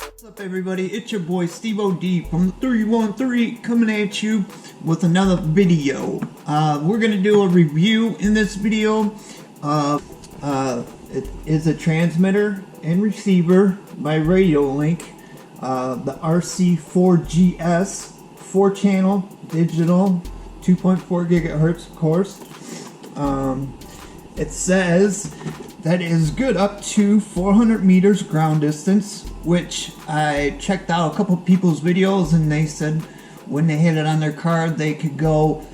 What's up everybody, it's your boy Steve OD from the 313 coming at you with another video. We're going to do a review in this video. It is a transmitter and receiver by Radiolink, the Rc4Gs, 4-channel digital, 2.4 gigahertz of course. It says that it is good up to 400 meters ground distance, which I checked out a couple people's videos and they said when they hit it on their car they could go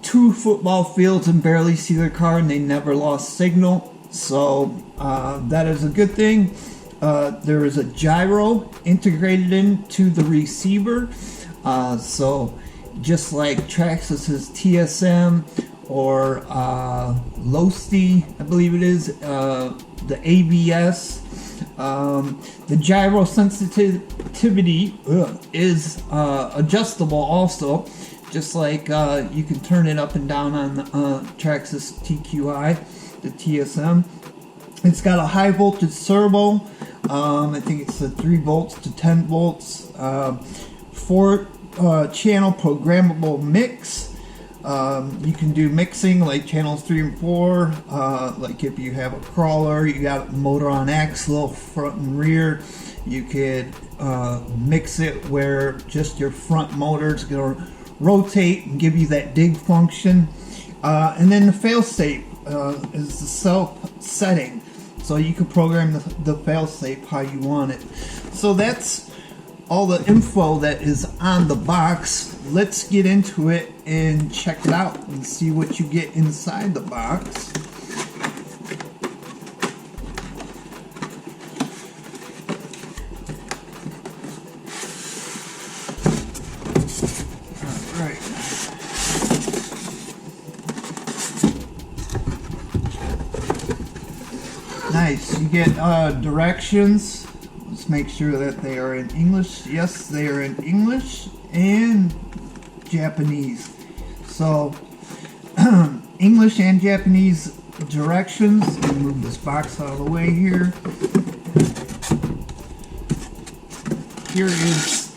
2 football fields and barely see their car and they never lost signal. So that is a good thing. There is a GYRO integrated into the receiver, so just like Traxxas's TSM or LOSTI, I believe it is, the ABS, the gyro sensitivity is adjustable also, just like you can turn it up and down on Traxxas TQI, the TSM. It's got a high voltage servo. I think it's a 3 volts to 10 volts, 4-channel programmable mix. You can do mixing like channels 3 and 4, like if you have a crawler, you got a motor on axle, front and rear, you could mix it where just your front motor is going to rotate and give you that dig function. And then the failsafe is the self setting, so you can program the failsafe how you want it. So that's all the info that is on the box. Let's get into it and check it out and see what you get inside the box. Alright. Nice. You get directions. Let's make sure that they are in English. Yes, they are in English and Japanese. So English and Japanese directions. Let me move this box out of the way here. Here is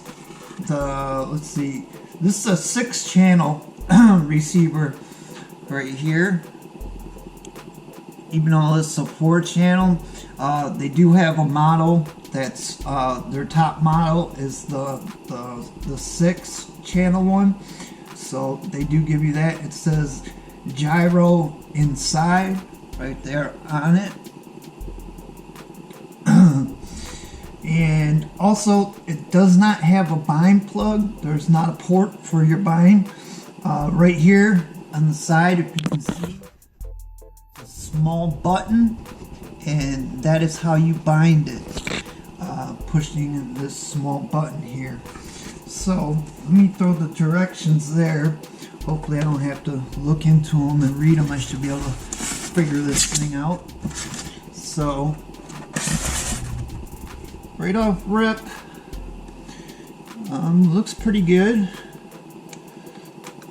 the, let's see, this is a 6-channel receiver right here. Even though it's a 4-channel, they do have a model that's their top model is the 6-channel one, so they do give you that. It says gyro inside right there on it. And also it does not have a bind plug. There's not a port for your bind. Right here on the side, if you can see, a small button, and that is how you bind it, pushing this small button here. So let me throw the directions there. Hopefully I don't have to look into them and read them. I should be able to figure this thing out. So right off rip, looks pretty good.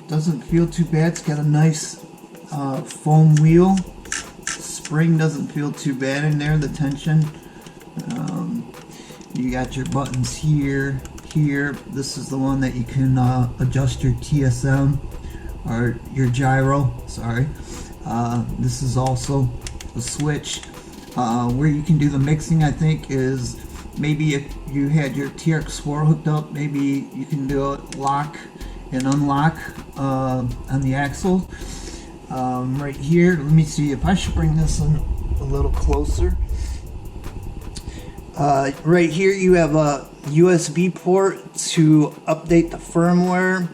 Doesn't feel too bad. It's got a nice foam wheel. Spring doesn't feel too bad in there, the tension. You got your buttons here, here. This is the one that you can adjust your TSM or your gyro, sorry. This is also the switch. Where you can do the mixing, I think, is maybe if you had your TX4 hooked up, maybe you can do a lock and unlock on the axle. Right here, let me see if I should bring this in a little closer. Right here you have a USB port to update the firmware.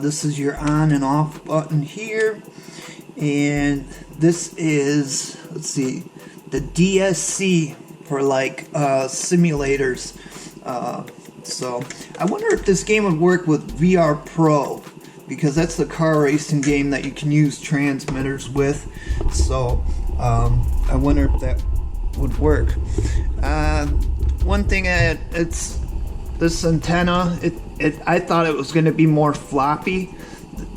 This is your on and off button here, and this is, let's see, the DSC for like simulators. So I wonder if this game would work with VR Pro, because that's the car racing game that you can use transmitters with. So I wonder if that would work. One thing, it's this antenna, I thought it was going to be more floppy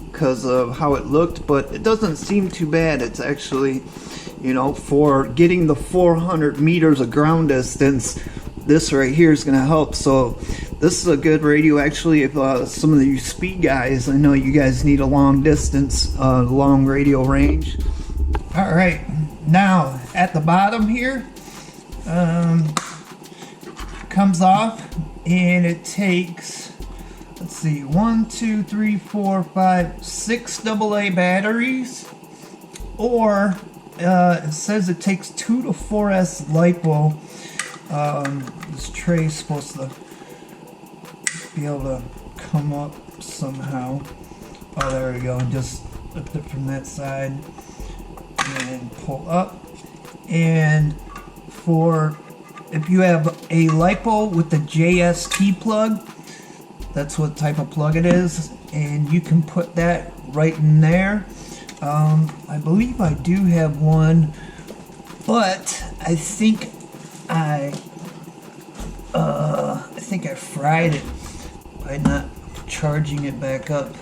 because of how it looked, but it doesn't seem too bad. It's actually, you know, for getting the 400 meters of ground distance, this right here is going to help. So this is a good radio actually if some of you speed guys, I know you guys need a long distance, long radio range. All right, now at the bottom here, comes off, and it takes, let's see, 1, 2, 3, 4, 5, 6 AA batteries, or it says it takes 2 to 4S LiPo. This tray is supposed to be able to come up somehow. Oh, there we go. Just lift it from that side and pull up. And for if you have a LiPo with the JST plug, that's what type of plug it is, and you can put that right in there. I believe I do have one, but I think I fried it by not charging it back up.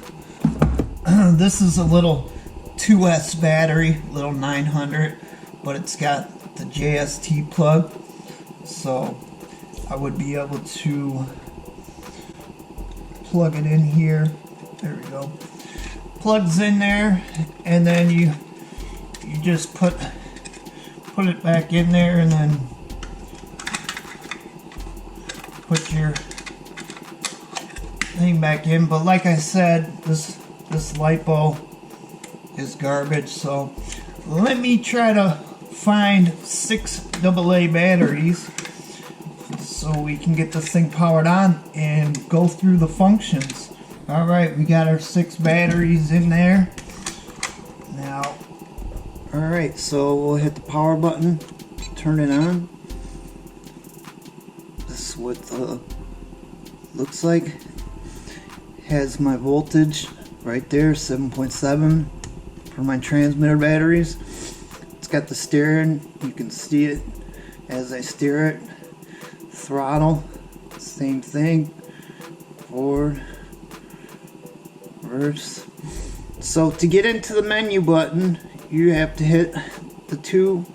This is a little 2S battery, little 900, but it's got the JST plug, so I would be able to plug it in here. There we go. Plugs in there, and then you just put it back in there, and then put your thing back in. But like I said, this LiPo is garbage, so let me try to find 6 AA batteries so we can get this thing powered on and go through the functions. Alright, we got our 6 batteries in there now. Alright, so we'll hit the power button, turn it on. This is what looks like. Has my voltage right there, 7.7 for my transmitter batteries. It's got the steering, you can see it as I steer it. Throttle, same thing. Forward, reverse. So to get into the menu button, you have to hit the 2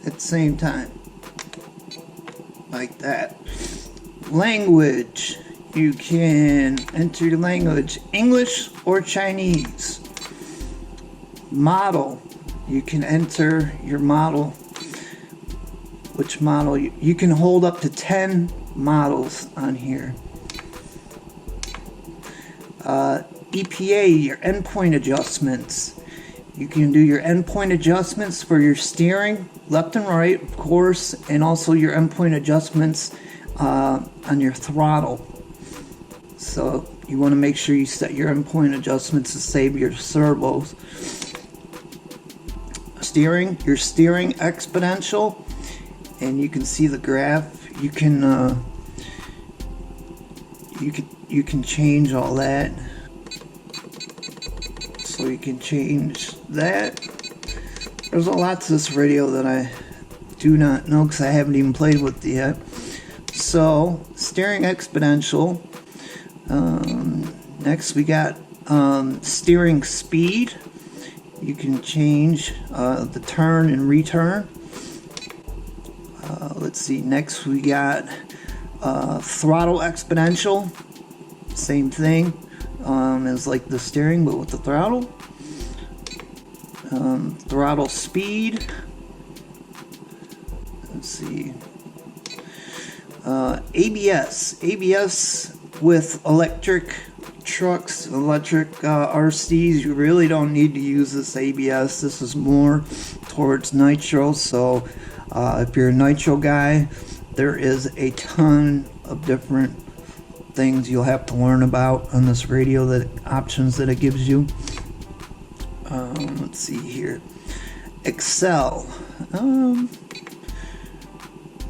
at the same time, like that. Language, you can enter your language, English or Chinese. Model, you can enter your model, which model. You can hold up to 10 models on here. EPA, your endpoint adjustments. You can do your endpoint adjustments for your steering, left and right, of course, and also your endpoint adjustments on your throttle. So you want to make sure you set your endpoint adjustments to save your servos. Steering, your steering exponential, and you can see the graph. You can change all that. So you can change that. There's a lot to this radio that I do not know because I haven't even played with it yet. So steering exponential. Next we got steering speed. You can change the turn and return. Let's see, next we got throttle exponential. Same thing as like the steering, but with the throttle. Throttle speed. Let's see. ABS with electric trucks, electric RCs, you really don't need to use this ABS. This is more towards nitro, so if you're a nitro guy, there is a ton of different things you'll have to learn about on this radio, that options that it gives you. Let's see here. Excel.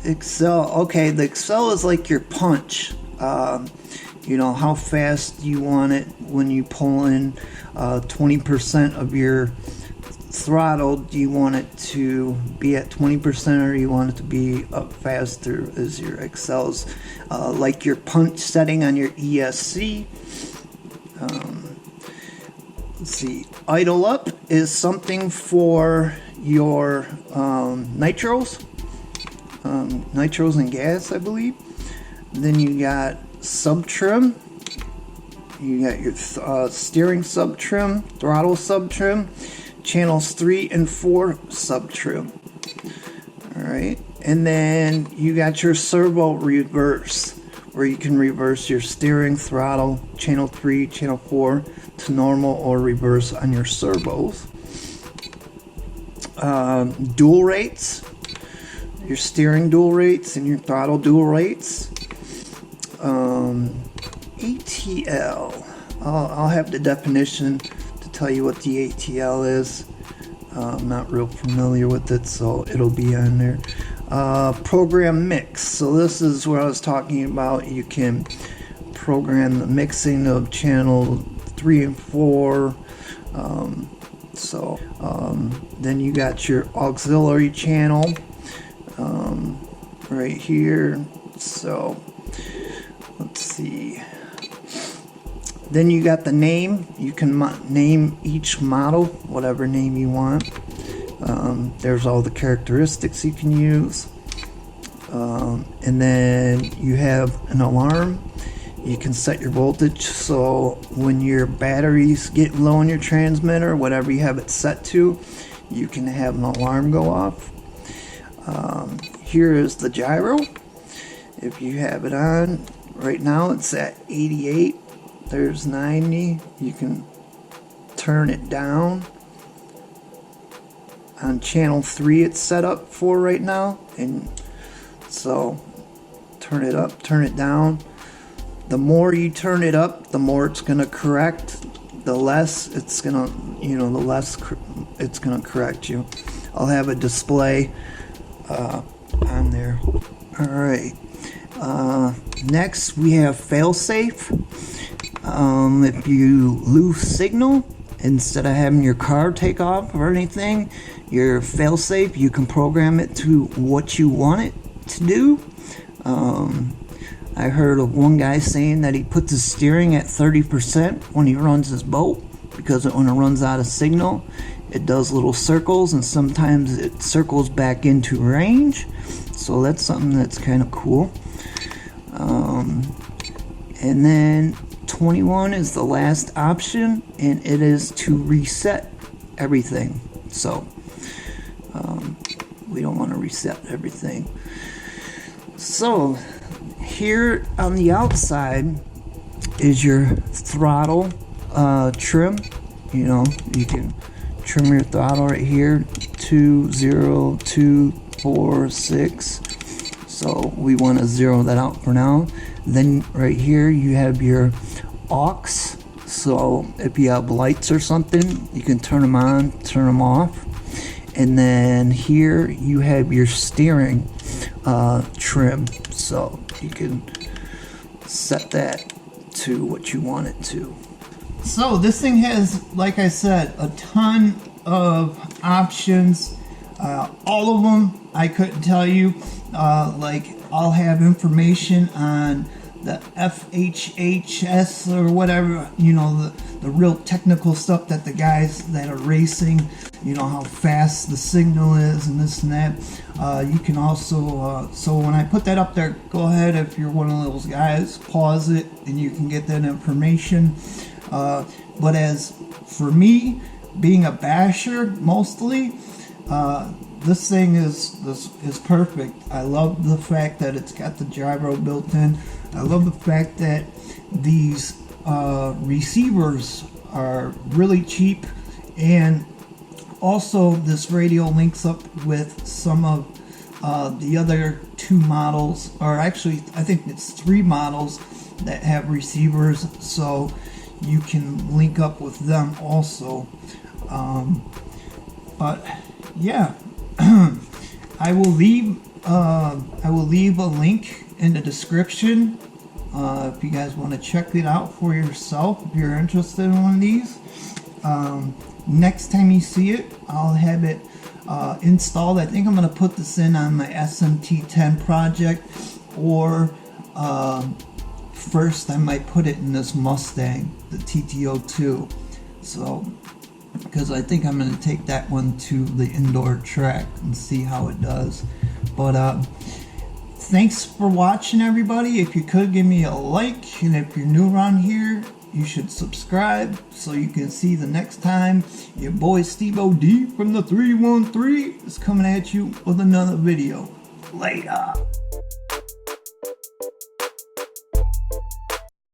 Excel. Okay, the Excel is like your punch. You know, how fast you want it when you pull in 20% of your throttle. Do you want it to be at 20%, or you want it to be up faster as your Excels? Like your punch setting on your ESC. Let's see, idle up is something for your nitros and gas, I believe. Then you got sub trim. You got your steering sub trim, throttle sub trim, channels 3 and 4 sub trim. Alright, and then you got your servo reverse, where you can reverse your steering, throttle, channel 3, channel 4 to normal or reverse on your servos. Dual rates, your steering dual rates and your throttle dual rates. ATL, I'll have the definition to tell you what the ATL is. I'm not real familiar with it, so it'll be on there. Program mix, so this is what I was talking about. You can program the mixing of channel 3 and 4. Then you got your auxiliary channel right here. So let's see. Then you got the name. You can name each model whatever name you want. There's all the characteristics you can use. And then you have an alarm. You can set your voltage, so when your batteries get low in your transmitter, whatever you have it set to, you can have an alarm go off. Here is the gyro. If you have it on, right now it's at 88. There's 90. You can turn it down. On channel 3 it's set up for right now, and so turn it up, turn it down. The more you turn it up, the more it's gonna correct. The less it's gonna, the less it's gonna correct you. I'll have a display on there. All right. Next we have failsafe. If you lose signal, instead of having your car take off or anything, your failsafe, you can program it to what you want it to do. I heard of one guy saying that he puts his steering at 30% when he runs his boat, because when it runs out of signal, it does little circles, and sometimes it circles back into range. So that's something that's kind of cool. And then 21 is the last option, and it is to reset everything. So we don't want to reset everything. So here on the outside is your throttle trim. You can trim your throttle right here, 2, 0, 2, 4, 6. So we want to zero that out for now. Then right here you have your aux. So if you have lights or something, you can turn them on, turn them off. And then here you have your steering trim. So you can set that to what you want it to. So this thing has, like I said, a ton of options. All of them I couldn't tell you. Like I'll have information on the FHHS or whatever, the real technical stuff that the guys that are racing, how fast the signal is and this and that. You can also, so when I put that up there, go ahead, if you're one of those guys, pause it and you can get that information. But as for me, being a basher mostly, this thing is perfect. I love the fact that it's got the gyro built in. I love the fact that these receivers are really cheap, and also this radio links up with some of the other 2 models, or actually I think it's 3 models that have receivers, so you can link up with them also. But yeah, I will leave a link in the description if you guys want to check it out for yourself, if you're interested in one of these. Next time you see it, I'll have it installed. I think I'm going to put this in on my SMT10 project, or first I might put it in this Mustang, the TTO2. So because I think I'm going to take that one to the indoor track and see how it does. But thanks for watching, everybody. If you could give me a like, and if you're new around here, you should subscribe so you can see the next time. Your boy Steve OD from the 313 is coming at you with another video. Later.